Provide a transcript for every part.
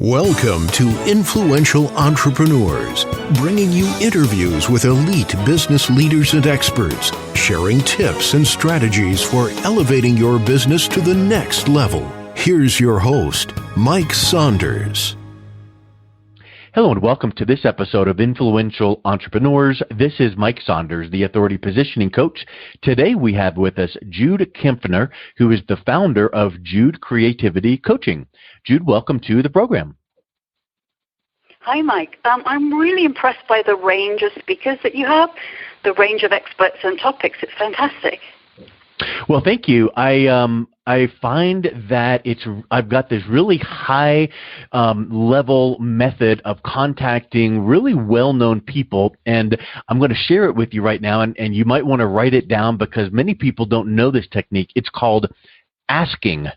Welcome to Influential Entrepreneurs, bringing you interviews with elite business leaders and experts, sharing tips and strategies for elevating your business to the next level. Here's your host, Mike Saunders. Hello and welcome to this episode of Influential Entrepreneurs. This is Mike Saunders, the Authority Positioning Coach. Today we have with us Jude Kampfner, who is the founder of Jude Creativity Coaching. Jude, welcome to the program. Hi, Mike. I'm really impressed by the range of speakers that you have, the range of experts and topics. It's fantastic. Well, thank you. I find that I've got this really high level method of contacting really well-known people, and I'm going to share it with you right now, and you might want to write it down because many people don't know this technique. It's called asking.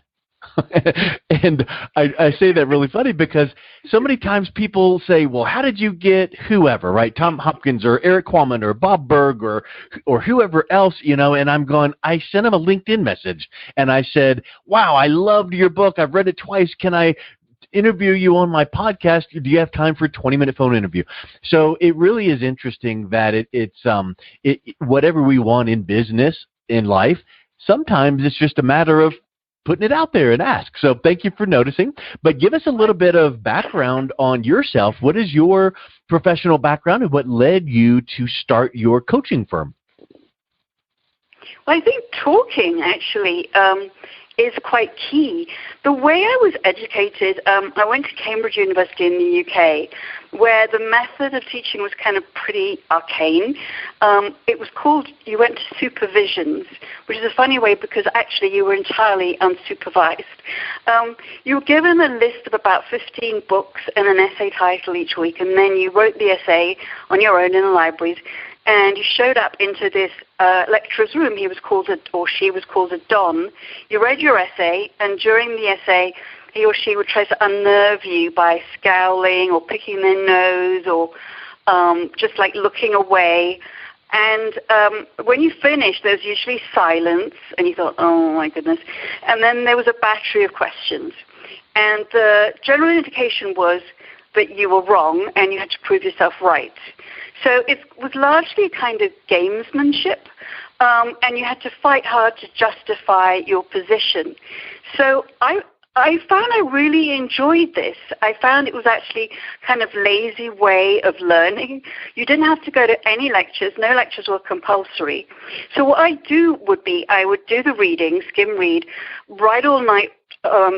And I say that really funny because so many times people say, well, how did you get whoever, right? Tom Hopkins or Eric Maisel or Bob Berg or whoever else, and I'm going, I sent him a LinkedIn message and I said, wow, I loved your book. I've read it twice. Can I interview you on my podcast? Do you have time for a 20-minute phone interview? So it really is interesting that it's whatever we want in business, in life, sometimes it's just a matter of putting it out there and ask. So thank you for noticing. But give us a little bit of background on yourself. What is your professional background and what led you to start your coaching firm? Well, I think talking actually is quite key. The way I was educated, I went to Cambridge University in the UK, where the method of teaching was kind of pretty arcane. It was called, you went to supervisions, which is a funny way because actually you were entirely unsupervised. You were given a list of about 15 books and an essay title each week, and then you wrote the essay on your own in the libraries, and you showed up into this lecturer's room. He was called she was called a don. You read your essay, and during the essay, he or she would try to unnerve you by scowling or picking their nose or just like looking away. And when you finished, there was usually silence, and you thought, oh, my goodness. And then there was a battery of questions. And the general indication was that you were wrong, and you had to prove yourself right. So it was largely a kind of gamesmanship, and you had to fight hard to justify your position. So I found I really enjoyed this. I found it was actually kind of lazy way of learning. You didn't have to go to any lectures. No lectures were compulsory. So what I do would be I would do the reading, skim read, write all night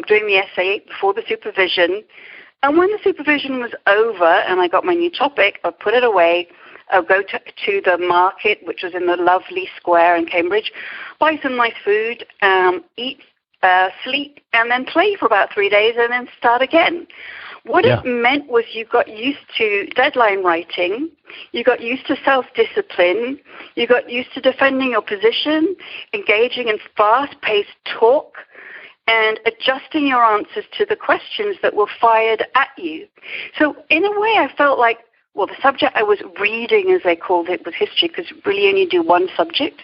doing the essay before the supervision. And when the supervision was over and I got my new topic, I'd put it away. I'd go to the market, which was in the lovely square in Cambridge, buy some nice food, eat, sleep, and then play for about 3 days and then start again. What it meant was you got used to deadline writing, you got used to self-discipline, you got used to defending your position, engaging in fast-paced talk, and adjusting your answers to the questions that were fired at you. So in a way, I felt like, well, the subject I was reading, as they called it, was history, because really only do one subject.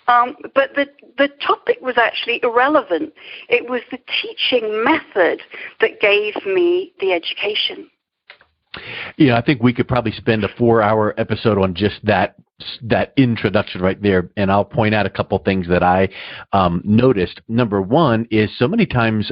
But the topic was actually irrelevant. It was the teaching method that gave me the education. Yeah, I think we could probably spend a 4-hour episode on just that introduction right there, and I'll point out a couple things that I noticed. Number one is so many times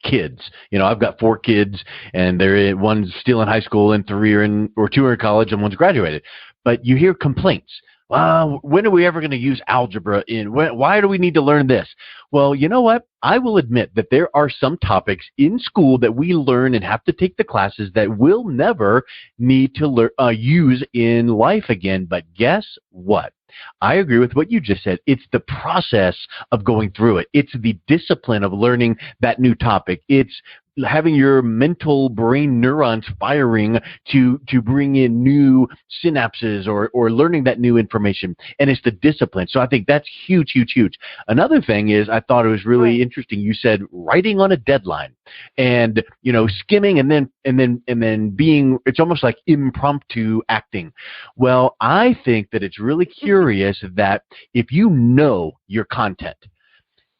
kids, I've got 4 kids, and one's still in high school, and 2 are in college, and one's graduated. But you hear complaints. Well, when are we ever going to use algebra why do we need to learn this? Well, you know what? I will admit that there are some topics in school that we learn and have to take the classes that we'll never need to use in life again. But guess what? I agree with what you just said. It's the process of going through it. It's the discipline of learning that new topic. It's having your mental brain neurons firing to bring in new synapses or learning that new information. And it's the discipline. So I think that's huge, huge, huge. Another thing is I thought it was really interesting. You said writing on a deadline and, skimming and then being, it's almost like impromptu acting. Well, I think that it's really curious that if you know your content,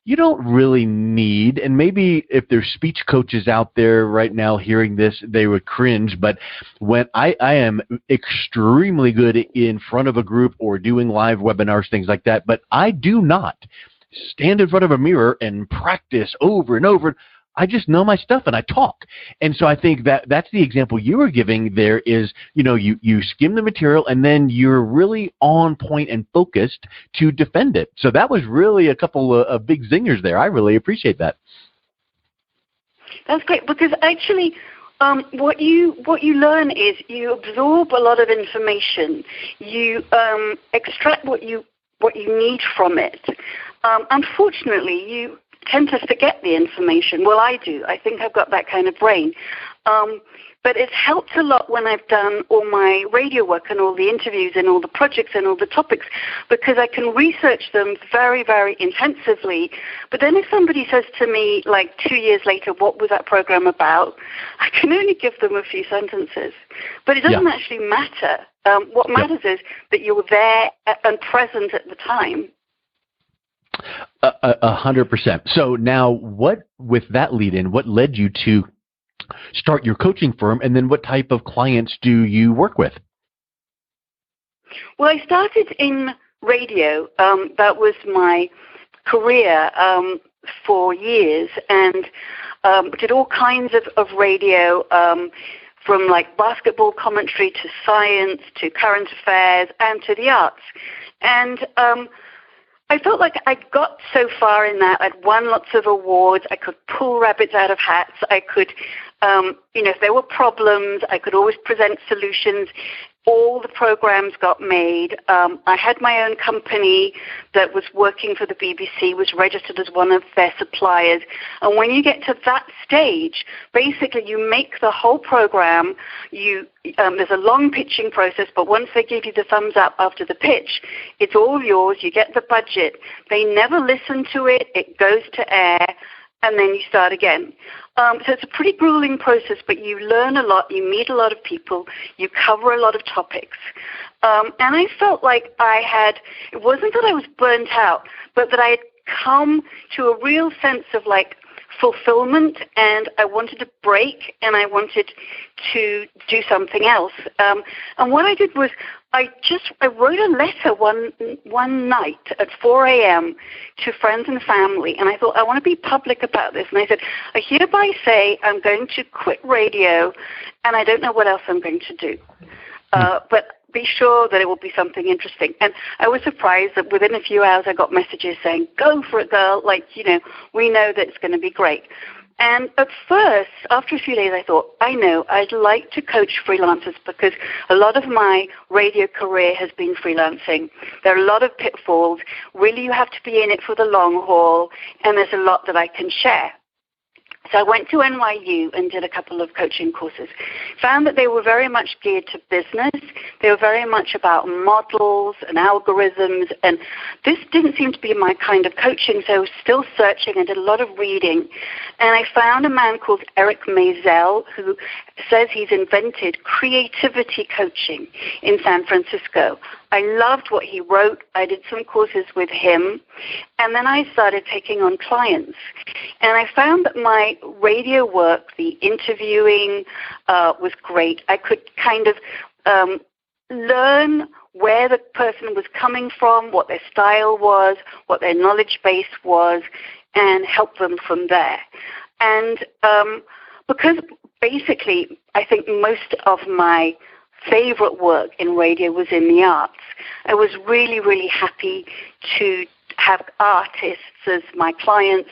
you don't really need, and maybe if there's speech coaches out there right now hearing this, they would cringe, but when I am extremely good in front of a group or doing live webinars, things like that, but I do not stand in front of a mirror and practice over and over. I just know my stuff and I talk. And so I think that that's the example you were giving there is, you skim the material and then you're really on point and focused to defend it. So that was really a couple of big zingers there. I really appreciate that. That's great, because actually what you learn is you absorb a lot of information. You extract what you need from it. Unfortunately, you tend to forget the information. Well, I do. I think I've got that kind of brain. But it's helped a lot when I've done all my radio work and all the interviews and all the projects and all the topics, because I can research them very, very intensively. But then if somebody says to me, like 2 years later, what was that program about? I can only give them a few sentences. But it doesn't actually matter. What matters is that you were there and present at the time. 100%. So now with that lead in, what led you to start your coaching firm, and then what type of clients do you work with? Well, I started in radio. That was my career for years, and did all kinds of radio, from like basketball commentary to science to current affairs and to the arts. And I felt like I got so far in that. I'd won lots of awards. I could pull rabbits out of hats. I could, if there were problems, I could always present solutions. All the programs got made. I had my own company that was working for the BBC, was registered as one of their suppliers. And when you get to that stage, basically you make the whole program. There's a long pitching process, but once they give you the thumbs up after the pitch, it's all yours. You get the budget. They never listen to it. It goes to air, and then you start again. So it's a pretty grueling process, but you learn a lot, you meet a lot of people, you cover a lot of topics. And I felt like it wasn't that I was burnt out, but that I had come to a real sense of like fulfillment, and I wanted to break, and I wanted to do something else. And what I did was I wrote a letter one night at 4 a.m. to friends and family, and I thought, I want to be public about this. And I said, I hereby say I'm going to quit radio, and I don't know what else I'm going to do. But be sure that it will be something interesting. And I was surprised that within a few hours I got messages saying, go for it, girl. We know that it's going to be great. And at first, after a few days, I thought, I know, I'd like to coach freelancers, because a lot of my radio career has been freelancing. There are a lot of pitfalls. Really, you have to be in it for the long haul, and there's a lot that I can share. So I went to NYU and did a couple of coaching courses. Found that they were very much geared to business. They were very much about models and algorithms, and this didn't seem to be my kind of coaching, so I was still searching and did a lot of reading. And I found a man called Eric Maisel, who says he's invented creativity coaching in San Francisco. I loved what he wrote. I did some courses with him, and then I started taking on clients. And I found that my radio work, the interviewing, was great. I could kind of learn where the person was coming from, what their style was, what their knowledge base was, and help them from there. And because basically I think most of my favorite work in radio was in the arts, I was really, really happy to have artists as my clients.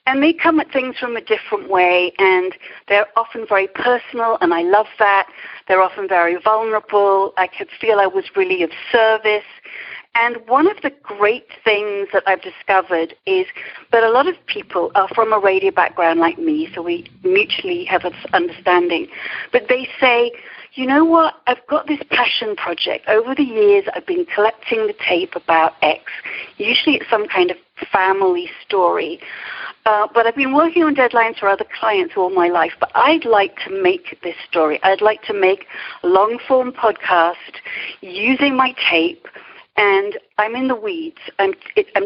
And they come at things from a different way, and they're often very personal, and I love that. They're often very vulnerable. I could feel I was really of service. And one of the great things that I've discovered is that a lot of people are from a radio background like me, so we mutually have an understanding. But they say, you know what, I've got this passion project. Over the years, I've been collecting the tape about X. Usually it's some kind of family story. But I've been working on deadlines for other clients all my life, but I'd like to make this story. I'd like to make a long-form podcast using my tape and I'm in the weeds. I'm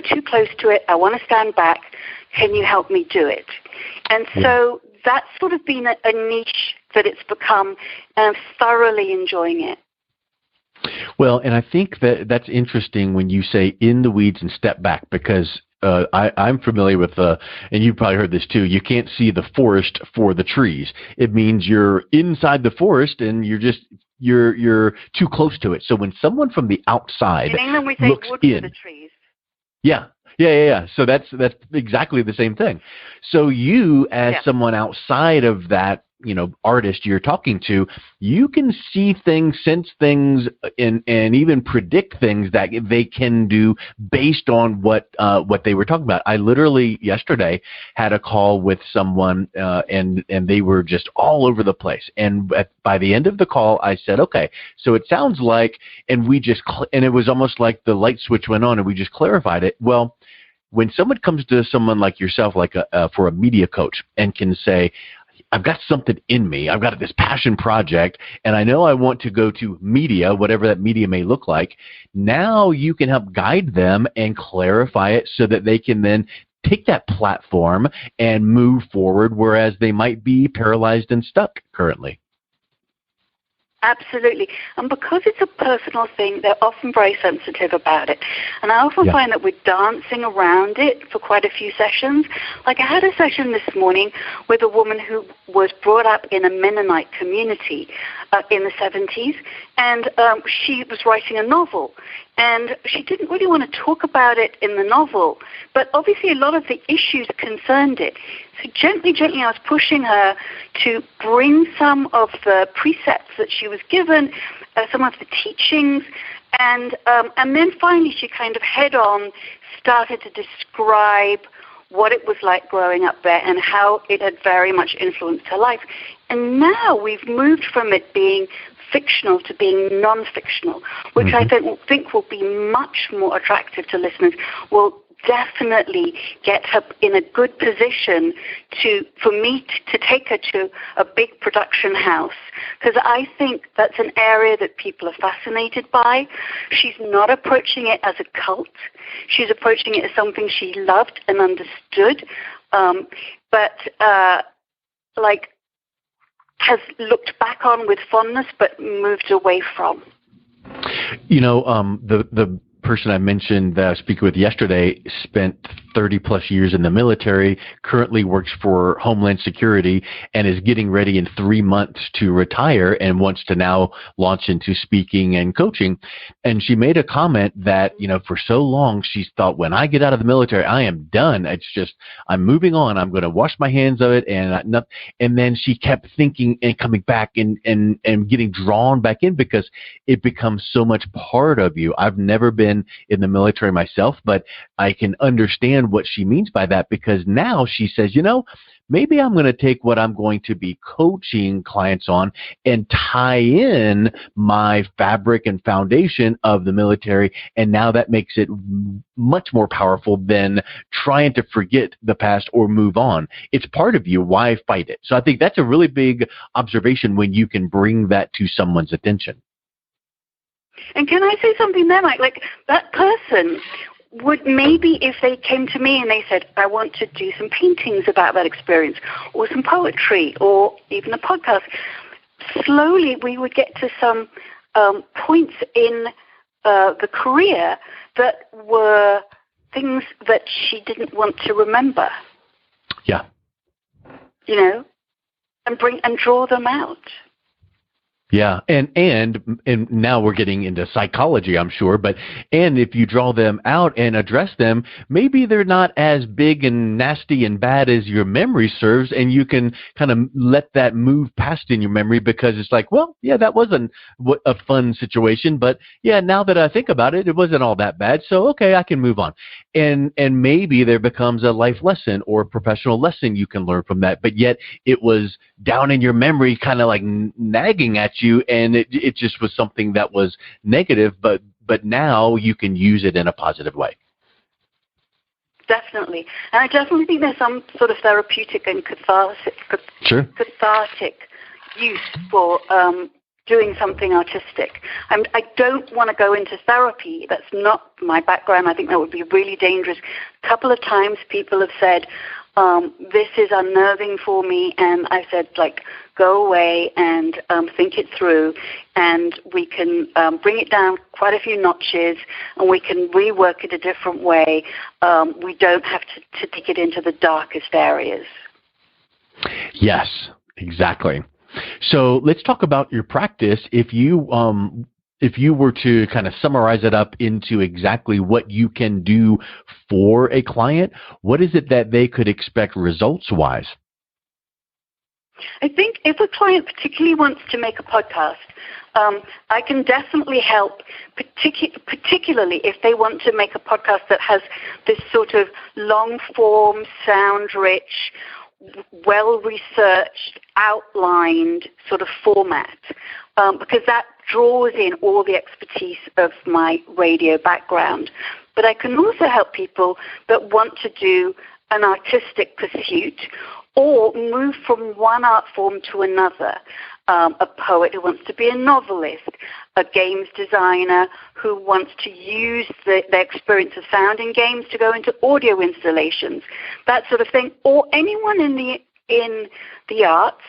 too close to it. I want to stand back. Can you help me do it? And so that's sort of been a niche that it's become, and I'm thoroughly enjoying it. Well, and I think that's interesting when you say in the weeds and step back, because I'm familiar with, and you've probably heard this too, you can't see the forest for the trees. It means you're inside the forest and you're too close to it. So when someone from the outside in England we say looks wood in, for the trees. Yeah. So that's exactly the same thing. So you, as someone outside of that, artist you're talking to, you can see things, sense things, and even predict things that they can do based on what they were talking about. I literally yesterday had a call with someone, and they were just all over the place. And by the end of the call, I said, okay, so it sounds like, and it was almost like the light switch went on, and we just clarified it. Well, when someone comes to someone like yourself, like for a media coach, and can say, I've got something in me, I've got this passion project, and I know I want to go to media, whatever that media may look like, now you can help guide them and clarify it so that they can then take that platform and move forward, whereas they might be paralyzed and stuck currently. Absolutely. And because it's a personal thing, they're often very sensitive about it. And I often find that we're dancing around it for quite a few sessions. Like I had a session this morning with a woman who was brought up in a Mennonite community in the 70s, and she was writing a novel. And she didn't really want to talk about it in the novel, but obviously a lot of the issues concerned it. So gently, I was pushing her to bring some of the precepts that she was given, some of the teachings, and then finally she kind of head-on started to describe what it was like growing up there and how it had very much influenced her life. And now we've moved from it being fictional to being non-fictional, which I think will be much more attractive to listeners, will definitely get her in a good position for me to take her to a big production house, because I think that's an area that people are fascinated by. She's not approaching it as a cult. She's approaching it as something she loved and understood, has looked back on with fondness but moved away from. The person I mentioned that I was speaking with yesterday spent 30 plus years in the military, currently works for Homeland Security, and is getting ready in 3 months to retire and wants to now launch into speaking and coaching. And she made a comment that, for so long she's thought, when I get out of the military, I am done. It's just, I'm moving on. I'm going to wash my hands of it. And then she kept thinking and coming back and getting drawn back in because it becomes so much part of you. I've never been in the military myself, but I can understand what she means by that, because now she says, maybe I'm going to take what I'm going to be coaching clients on and tie in my fabric and foundation of the military. And now that makes it much more powerful than trying to forget the past or move on. It's part of you. Why fight it? So I think that's a really big observation when you can bring that to someone's attention. And can I say something there, Mike? Like, that person would maybe, if they came to me and they said, I want to do some paintings about that experience, or some poetry, or even a podcast, slowly we would get to some points in the career that were things that she didn't want to remember. Yeah. And draw them out. Yeah, and now we're getting into psychology, I'm sure, and if you draw them out and address them, maybe they're not as big and nasty and bad as your memory serves, and you can kind of let that move past in your memory, because it's like, well, yeah, that wasn't a fun situation, but yeah, now that I think about it, it wasn't all that bad, so okay, I can move on. And maybe there becomes a life lesson or a professional lesson you can learn from that, but yet it was down in your memory, kind of like nagging at you, and it just was something that was negative, but now you can use it in a positive way. Definitely. And I definitely think there's some sort of therapeutic and cathartic use for doing something artistic. I don't want to go into therapy. That's not my background. I think that would be really dangerous. A couple of times people have said, this is unnerving for me, and I said, like, go away and think it through, and we can bring it down quite a few notches, and we can rework it a different way. We don't have to dig it into the darkest areas. Yes, exactly. So let's talk about your practice. If you were to kind of summarize it up into exactly what you can do for a client, what is it that they could expect results-wise? I think if a client particularly wants to make a podcast, I can definitely help, particularly if they want to make a podcast that has this sort of long-form, sound-rich, well-researched, outlined sort of format, because that draws in all the expertise of my radio background. But I can also help people that want to do an artistic pursuit or move from one art form to another. A poet who wants to be a novelist, a games designer who wants to use their experience of sound in games to go into audio installations, that sort of thing, or anyone in the arts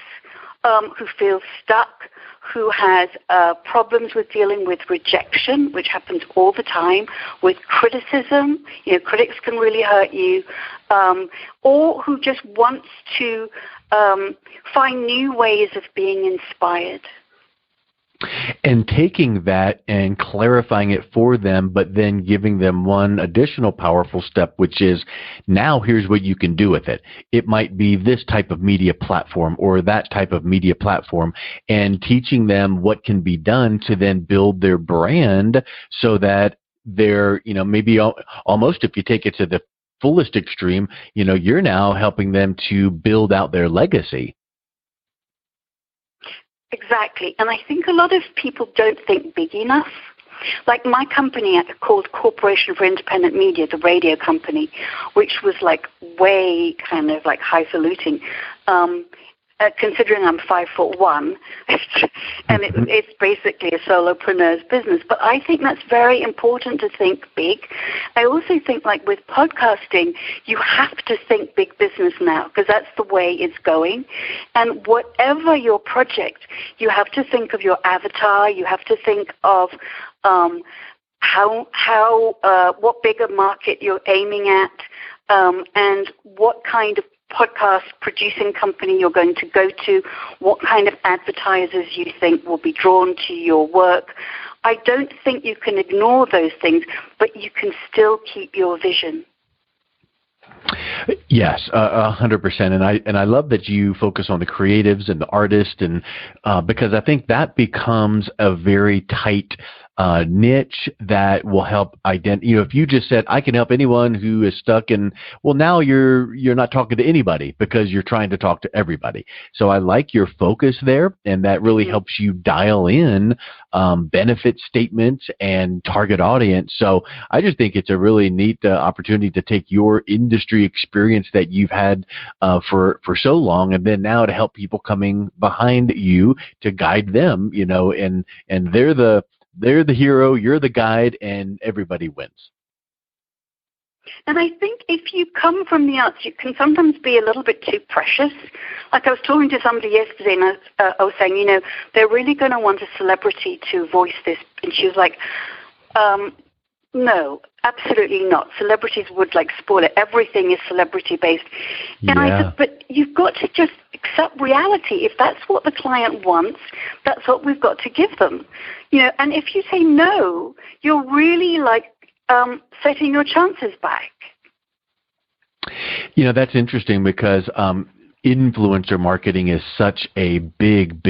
who feels stuck, who has problems with dealing with rejection, which happens all the time, with criticism, critics can really hurt you, or who just wants to find new ways of being inspired. And taking that and clarifying it for them, but then giving them one additional powerful step, which is, now here's what you can do with it. It might be this type of media platform or that type of media platform, and teaching them what can be done to then build their brand so that they're, maybe almost, if you take it to the fullest extreme, you're now helping them to build out their legacy. Exactly. And I think a lot of people don't think big enough. Like my company called Corporation for Independent Media, the radio company, which was like way kind of like highfalutin. Considering I'm 5'1", and it's basically a solopreneur's business. But I think that's very important to think big. I also think, like with podcasting, you have to think big business now because that's the way it's going. And whatever your project, you have to think of your avatar. You have to think of what bigger market you're aiming at, and what kind of podcast producing company you're going to go to, what kind of advertisers you think will be drawn to your work. I don't think you can ignore those things, but you can still keep your vision. Yes, 100%, and I love that you focus on the creatives and the artists, and because I think that becomes a very tight niche that will help identify. If you just said I can help anyone who is stuck in, well, now you're not talking to anybody because you're trying to talk to everybody. So I like your focus there, and that really helps you dial in benefit statements and target audience. So I just think it's a really neat opportunity to take your industry experience that you've had for so long, and then now to help people coming behind you to guide them. And they're the hero, you're the guide, and everybody wins. And I think if you come from the arts, you can sometimes be a little bit too precious. Like I was talking to somebody yesterday, and I was saying, they're really going to want a celebrity to voice this. And she was like, no, absolutely not. Celebrities would spoil it. Everything is celebrity-based. And I said, but you've got to just accept reality. If that's what the client wants, that's what we've got to give them. And if you say no, you're really setting your chances back. That's interesting because influencer marketing is such a big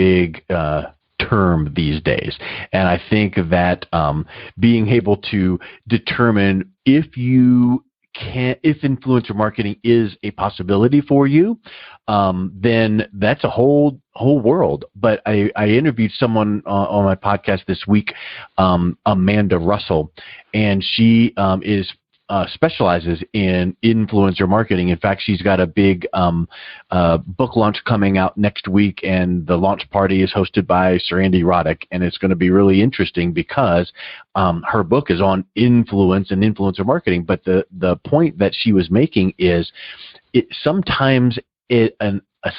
term these days. And I think that being able to determine if influencer marketing is a possibility for you, then that's a whole world. But I interviewed someone on my podcast this week, Amanda Russell, and she is specializes in influencer marketing. In fact, she's got a big book launch coming out next week, and the launch party is hosted by Sir Andy Roddick, and it's going to be really interesting because her book is on influence and influencer marketing. But the point that she was making is sometimes a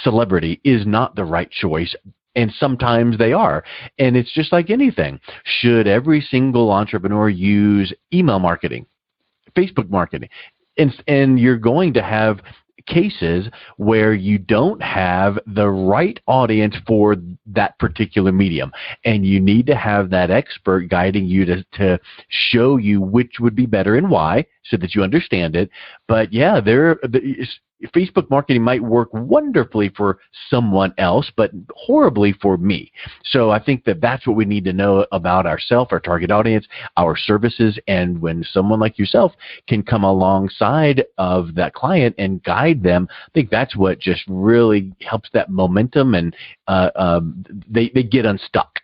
celebrity is not the right choice, and sometimes they are. And it's just like anything. Should every single entrepreneur use email marketing, Facebook marketing? And you're going to have cases where you don't have the right audience for that particular medium, and you need to have that expert guiding you to show you which would be better and why, so that you understand it. But yeah, Facebook marketing might work wonderfully for someone else, but horribly for me. So I think that's what we need to know about ourselves, our target audience, our services, and when someone like yourself can come alongside of that client and guide them, I think that's what just really helps that momentum, and they get unstuck.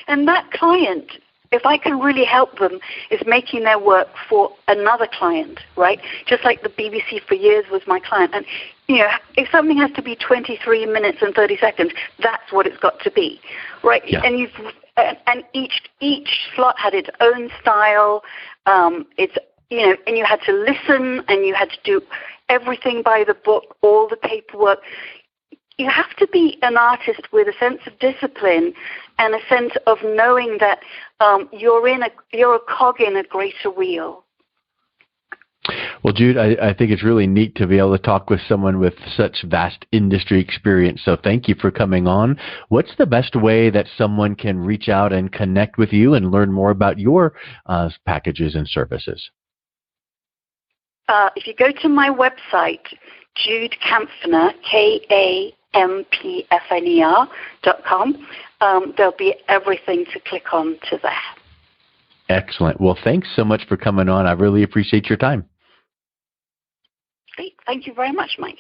And that client, if I can really help them, is making their work for another client, right? Just like the BBC for years was my client. And, if something has to be 23 minutes and 30 seconds, that's what it's got to be, right? Yeah. And each slot had its own style. And you had to listen, and you had to do everything by the book, all the paperwork. You have to be an artist with a sense of discipline and a sense of knowing that you're a cog in a greater wheel. Well, Jude, I think it's really neat to be able to talk with someone with such vast industry experience. So thank you for coming on. What's the best way that someone can reach out and connect with you and learn more about your packages and services? If you go to my website, Jude Kampfner, KAMPFNER.com, there'll be everything to click on to there. Excellent. Well, thanks so much for coming on. I really appreciate your time. Great. Thank you very much, Mike.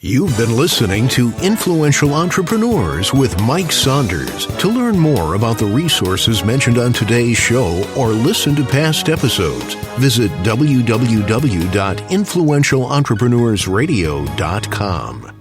You've been listening to Influential Entrepreneurs with Mike Saunders. To learn more about the resources mentioned on today's show or listen to past episodes, visit www.influentialentrepreneursradio.com.